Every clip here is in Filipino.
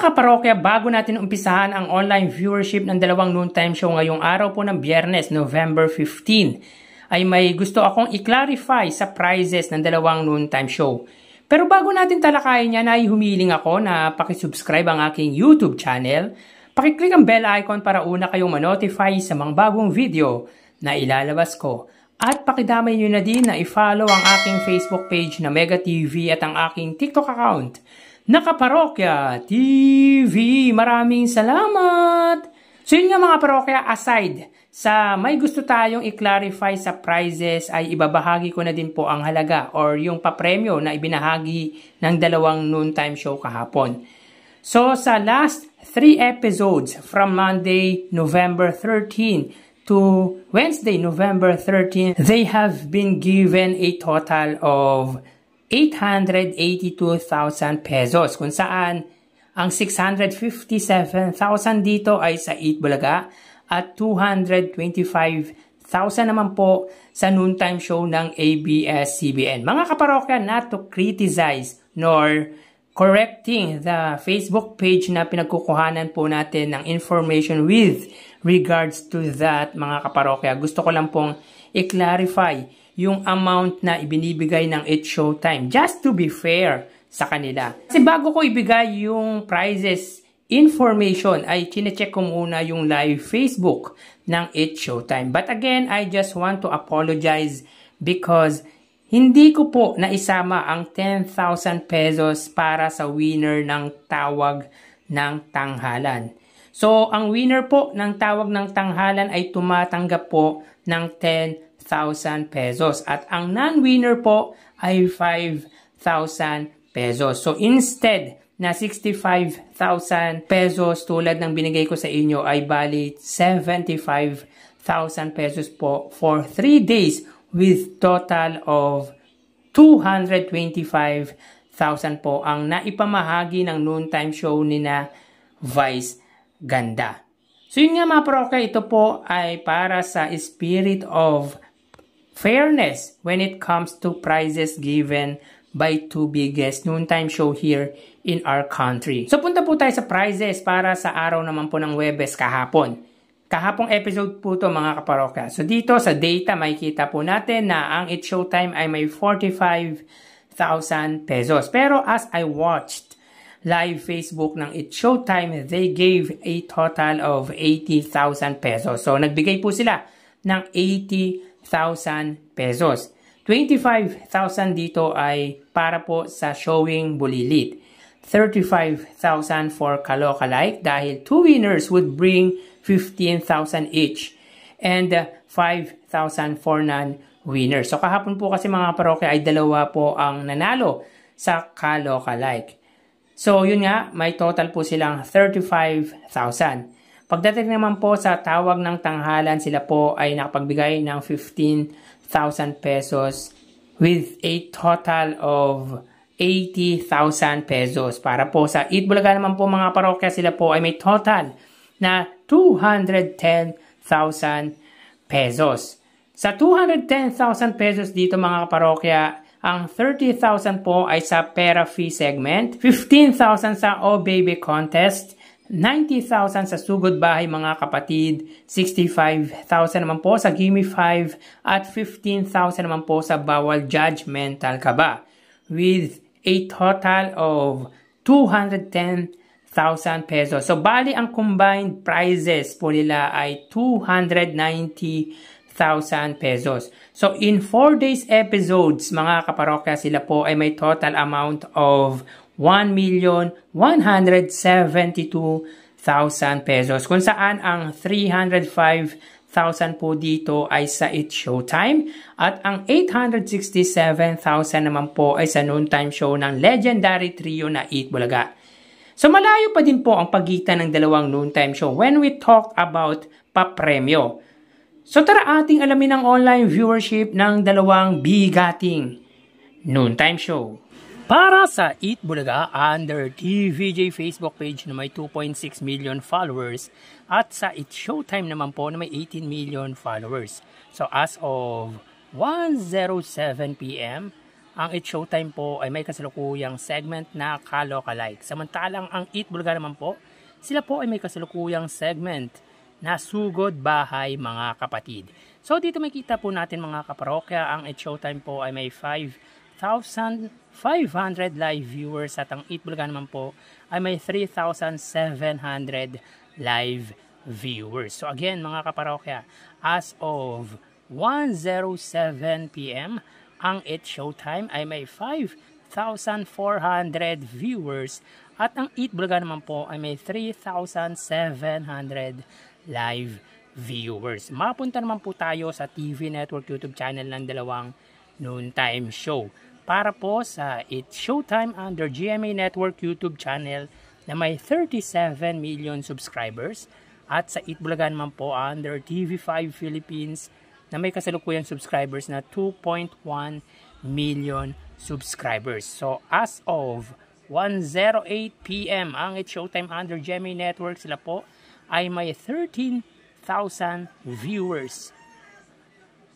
kaparokya, bago natin umpisahan ang online viewership ng dalawang noontime show ngayong araw po ng Biyernes, November 15, ay may gusto akong i-clarify sa prizes ng dalawang noontime show. Pero bago natin talakayin yan, ay humiling ako na pakisubscribe ang aking YouTube channel. Pakiclick ang bell icon para una kayong manotify sa mga bagong video na ilalabas ko. At pakidamay nyo na din na i-follow ang aking Facebook page na Mega TV at ang aking TikTok account na Kaparokya TV. Maraming salamat! So yun nga mga parokya, aside sa may gusto tayong i-clarify sa prizes, ay ibabahagi ko na din po ang halaga or yung papremyo na ibinahagi ng dalawang noontime show kahapon. So sa last 3 episodes from Monday, November 13 to Wednesday, November 13, they have been given a total of 882,000 pesos, kung saan ang 657,000 dito ay sa Eat Bulaga at 225,000 naman po sa noontime show ng ABS-CBN. Mga kaparokya, not to criticize nor correcting the Facebook page na pinagkukuhanan po natin ng information with regards to that, mga kaparokya. Gusto ko lang pong i-clarify yung amount na ibinibigay ng It's Showtime, just to be fair sa kanila. Kasi bago ko ibigay yung prizes information, ay chinecheck ko muna yung live Facebook ng It's Showtime. But again, I just want to apologize because hindi ko po naisama ang 10,000 pesos para sa winner ng tawag ng tanghalan. So, ang winner po ng tawag ng tanghalan ay tumatanggap po ng 10,000 pesos. At ang non-winner po ay 5,000 pesos. So, instead na 65,000 pesos tulad ng binigay ko sa inyo, ay bali 75,000 pesos po for 3 days with total of 225,000 po ang naipamahagi ng noontime show ni na Vice Ganda. So yun nga mga parokya, ito po ay para sa spirit of fairness when it comes to prizes given by 2 biggest noontime show here in our country. So punta po tayo sa prizes para sa araw naman po ng Huwebes kahapon. Kahapong episode po to mga kaparokya. So dito sa data makikita po natin na ang It's Showtime ay may 45,000 pesos. Pero as I watched live Facebook ng It's Showtime, they gave a total of 80,000 pesos. So nagbigay po sila ng 80,000 pesos. 25,000 dito ay para po sa showing Bulilit. 35,000 for Kalokalike dahil 2 winners would bring 15,000 each. And 5,000 for non-winners. So kahapon po kasi mga parokya ay dalawa po ang nanalo sa Kalokalike. So yun nga, may total po silang 35,000. Pagdating naman po sa tawag ng tanghalan, sila po ay nakapagbigay ng 15,000 pesos with a total of 80,000 pesos. Para po sa Eat Bulaga naman po mga parokya, sila po ay may total na 210,000 pesos. Sa 210,000 pesos dito mga parokya, ang 30,000 po ay sa Pera Fee segment, 15,000 sa Oh Baby Contest, 90,000 sa Sugod Bahay mga kapatid, 65,000 naman po sa Gimme 5, at 15,000 naman po sa Bawal Judgmental Ka Ba, with a total of 210,000 pesos. So, bali ang combined prizes po nila ay 290,000 pesos. So, in 4 days episodes, mga kaparokya, sila po ay may total amount of 1,172,000 pesos. Kung saan ang 305,000 po dito ay sa It's Showtime at ang 867,000 naman po ay sa noontime show ng legendary trio na Eat Bulaga. So malayo pa din po ang pagitan ng dalawang noontime show when we talk about papremyo. So tara ating alamin ang online viewership ng dalawang bigating noontime show. Para sa Eat Bulaga, under TVJ Facebook page na may 2.6 million followers at sa It's Showtime naman po na may 18 million followers. So as of 1:07 PM, ang It's Showtime po ay may kasalukuyang segment na Kalokalike. Samantalang ang Eat Bulaga naman po, sila po ay may kasalukuyang segment na Sugod Bahay Mga Kapatid. So dito makita po natin mga kaparokya, ang It's Showtime po ay may 5,500 live viewers at ang Eat Bulaga naman po ay may 3,700 live viewers. So again mga kaparokya, as of 1:07 PM, ang It's Showtime ay may 5,400 viewers at ang Eat Bulaga naman po ay may 3,700 live viewers. Mapunta naman po tayo sa TV Network YouTube channel ng dalawang noontime show. Para po sa It's Showtime under GMA Network YouTube channel na may 37 million subscribers at sa Eat Bulaga naman po under TV5 Philippines na may kasalukuyang subscribers na 2.1 million subscribers. So, as of 1:08 PM, ang It's Showtime under GMA Network, sila po ay may 13,000 viewers.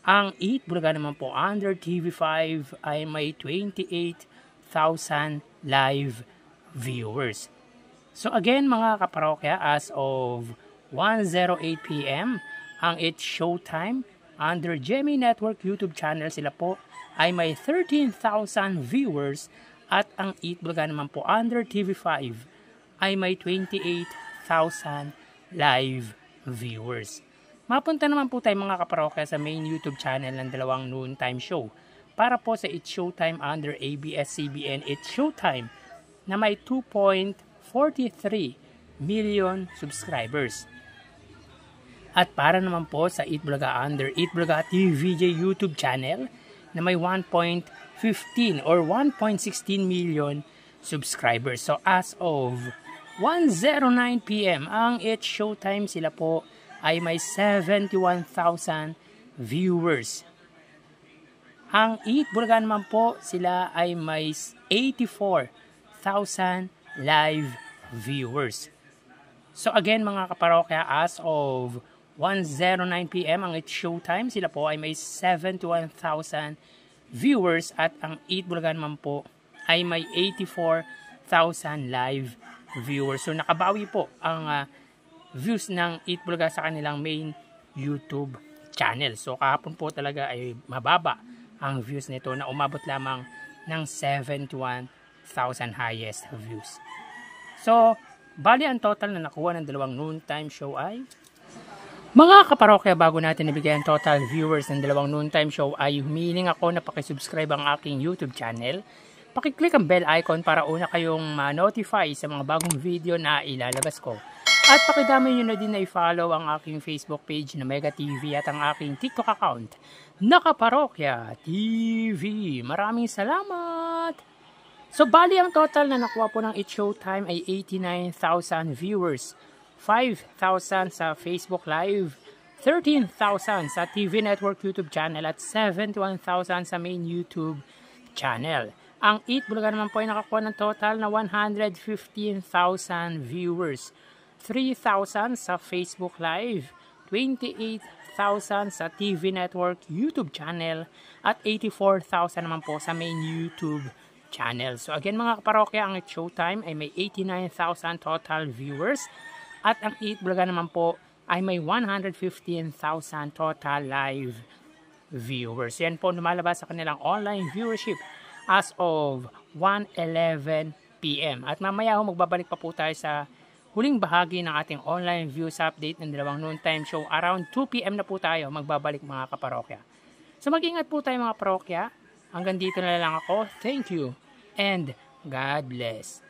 Ang Eat Bulaga naman po under TV5 ay may 28,000 live viewers. So, again mga kaparokya, as of 1:08 PM, ang It's Showtime under GMA Network YouTube channel, sila po ay may 13,000 viewers at ang Eat Bulaga naman po under TV5 ay may 28,000 live viewers. Mapunta naman po tayo mga kaparokya sa main YouTube channel ng dalawang noontime show. Para po sa It's Showtime under ABS-CBN It's Showtime na may 2.43 million subscribers. At para naman po sa Eat Bulaga under Eat Bulaga TVJ YouTube channel na may 1.15 or 1.16 million subscribers. So as of 1:09 PM, ang It's Showtime, sila po ay may 71,000 viewers. Ang Eat Bulaga naman po, sila ay may 84,000 live viewers. So again mga kaparokya, as of 1:09 PM, ang It's Showtime, sila po ay may 71,000 viewers at ang Eat Bulaga naman po ay may 84,000 live viewers. So nakabawi po ang views ng Eat Bulaga sa kanilang main YouTube channel. So kahapon po talaga ay mababa ang views nito na umabot lamang ng 71,000 highest views. So bali ang total na nakuha ng dalawang noontime show ay, mga kaparokya, bago natin nabigyan ang total viewers ng dalawang noontime show ay humihiling ako na pakisubscribe ang aking YouTube channel. Pakiclick ang bell icon para una kayong ma-notify sa mga bagong video na ilalabas ko. At pakidami nyo na din na i-follow ang aking Facebook page na Mega TV at ang aking TikTok account na Kaparokya TV. Maraming salamat! So bali ang total na nakuha po ng It's Showtime ay 89,000 viewers. 5,000 sa Facebook Live, 13,000 sa TV Network YouTube channel at 71,000 sa main YouTube channel. Ang Eat Bulaga naman po ay nakakuha ng total na 115,000 viewers, 3,000 sa Facebook Live, 28,000 sa TV Network YouTube channel at 84,000 naman po sa main YouTube channel. So again mga kaparokya, ang It's Showtime ay may 89,000 total viewers. At ang Eat Bulaga naman po ay may 115,000 total live viewers. Yan po lumalabas sa kanilang online viewership as of 1:11 PM. At mamaya magbabalik pa po tayo sa huling bahagi ng ating online views update ng dalawang noontime show. Around 2 PM na po tayo magbabalik mga kaparokya. So mag-ingat po tayo mga parokya. Hanggang dito na lang ako. Thank you and God bless.